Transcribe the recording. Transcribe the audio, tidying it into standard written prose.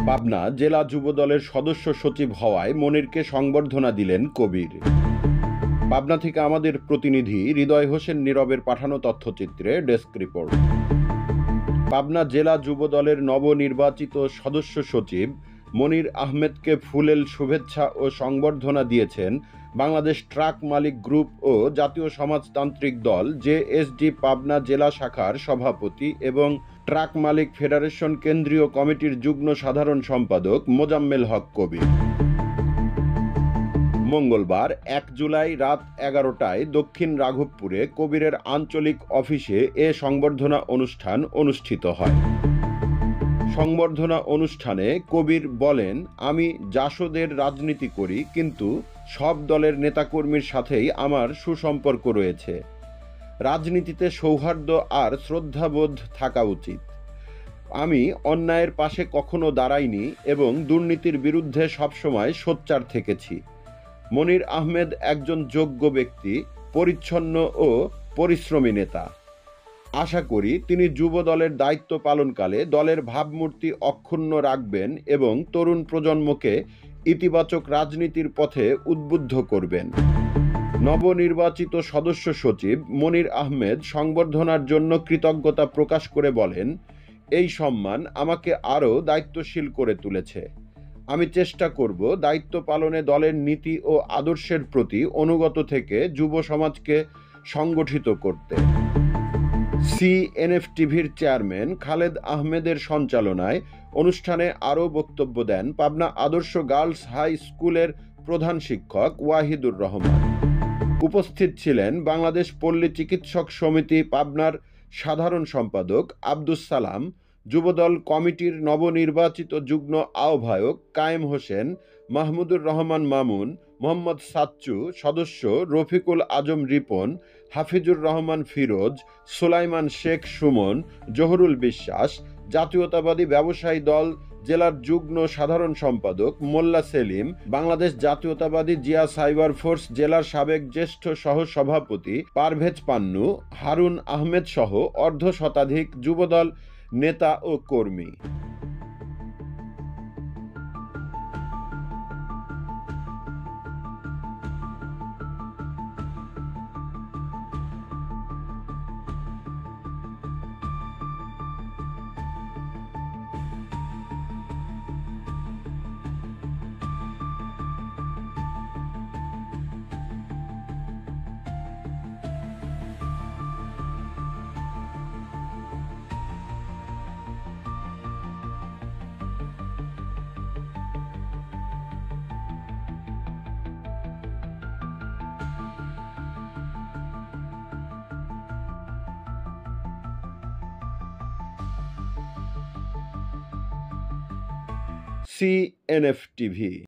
পাবনা জেলা যুবদলের সদস্য সচিব হওয়ায় মনিরকে সংবর্ধনা দিলেন কবির। পাবনা থেকে আমাদের প্রতিনিধি হৃদয় হোসেন নীরবের পাঠানো তথ্যচিত্রে ডেস্ক রিপোর্ট। পাবনা জেলা যুবদলের নবনির্বাচিত সদস্য সচিব মনির আহমেদকে ফুলেল শুভেচ্ছা ও সংবর্ধনা দিয়েছেন বাংলাদেশ ট্রাক মালিক গ্রুপ ও জাতীয় সমাজতান্ত্রিক দল জেএসডি পাবনা জেলা শাখার সভাপতি এবং ট্রাক মালিক ফেডারেশন কেন্দ্রীয় কমিটির যুগ্ম সাধারণ সম্পাদক মোজাম্মেল হক কবির। মঙ্গলবার ১ জুলাই রাত ১১টায় দক্ষিণ রাঘবপুরে কবিরের আঞ্চলিক অফিসে এ সংবর্ধনা অনুষ্ঠান অনুষ্ঠিত হয়। সংবর্ধনা অনুষ্ঠানে কবির বলেন, আমি জাসদের রাজনীতি করি, কিন্তু সব দলের নেতাকর্মীর সাথেই আমার সুসম্পর্ক রয়েছে। রাজনীতিতে সৌহার্দ্য আর শ্রদ্ধাবোধ থাকা উচিত। আমি অন্যায়ের পাশে কখনো দাঁড়াইনি এবং দুর্নীতির বিরুদ্ধে সবসময় সোচ্চার থেকেছি। মনির আহমেদ একজন যোগ্য ব্যক্তি, পরিচ্ছন্ন ও পরিশ্রমী নেতা। আশা করি তিনি যুব দলের দায়িত্ব পালনকালে দলের ভাবমূর্তি অক্ষুণ্ণ রাখবেন এবং তরুণ প্রজন্মকে ইতিবাচক রাজনীতির পথে উদ্বুদ্ধ করবেন। নবনির্বাচিত সদস্য সচিব মনির আহমেদ সংবর্ধনার জন্য কৃতজ্ঞতা প্রকাশ করে বলেন, এই সম্মান আমাকে আরও দায়িত্বশীল করে তুলেছে। আমি চেষ্টা করব দায়িত্ব পালনে দলের নীতি ও আদর্শের প্রতি অনুগত থেকে যুব সমাজকে সংগঠিত করতে। সিএনএফ-টিভির চেয়ারম্যান খালেদ আহমেদের সঞ্চালনায় অনুষ্ঠানে আরও বক্তব্য দেন পাবনা আদর্শ গার্লস হাই স্কুলের প্রধান শিক্ষক ওয়াহিদুর রহমান। উপস্থিত ছিলেন বাংলাদেশ পল্লী চিকিৎসক সমিতি পাবনার সাধারণ সম্পাদক আব্দুস সালাম, যুবদল কমিটির নবনির্বাচিত যুগ্ম আহ্বায়ক কায়েম হোসেন, মাহমুদুর রহমান মামুন, মোহাম্মদ সাচ্চু, সদস্য রফিকুল আজম রিপন, হাফিজুর রহমান ফিরোজ, সুলাইমান শেখ সুমন, জহুরুল বিশ্বাস, জাতীয়তাবাদী ব্যবসায়ী দল জেলার যুগ্ম সাধারণ সম্পাদক মোল্লা সেলিম, বাংলাদেশ জাতীয়তাবাদী জিয়া সাইবার ফোর্স জেলার সাবেক জ্যেষ্ঠ সহসভাপতি পারভেজ পান্নু, হারুন আহমেদ সহ অর্ধ শতাধিক যুবদল নেতা ও কর্মী। CNF TV.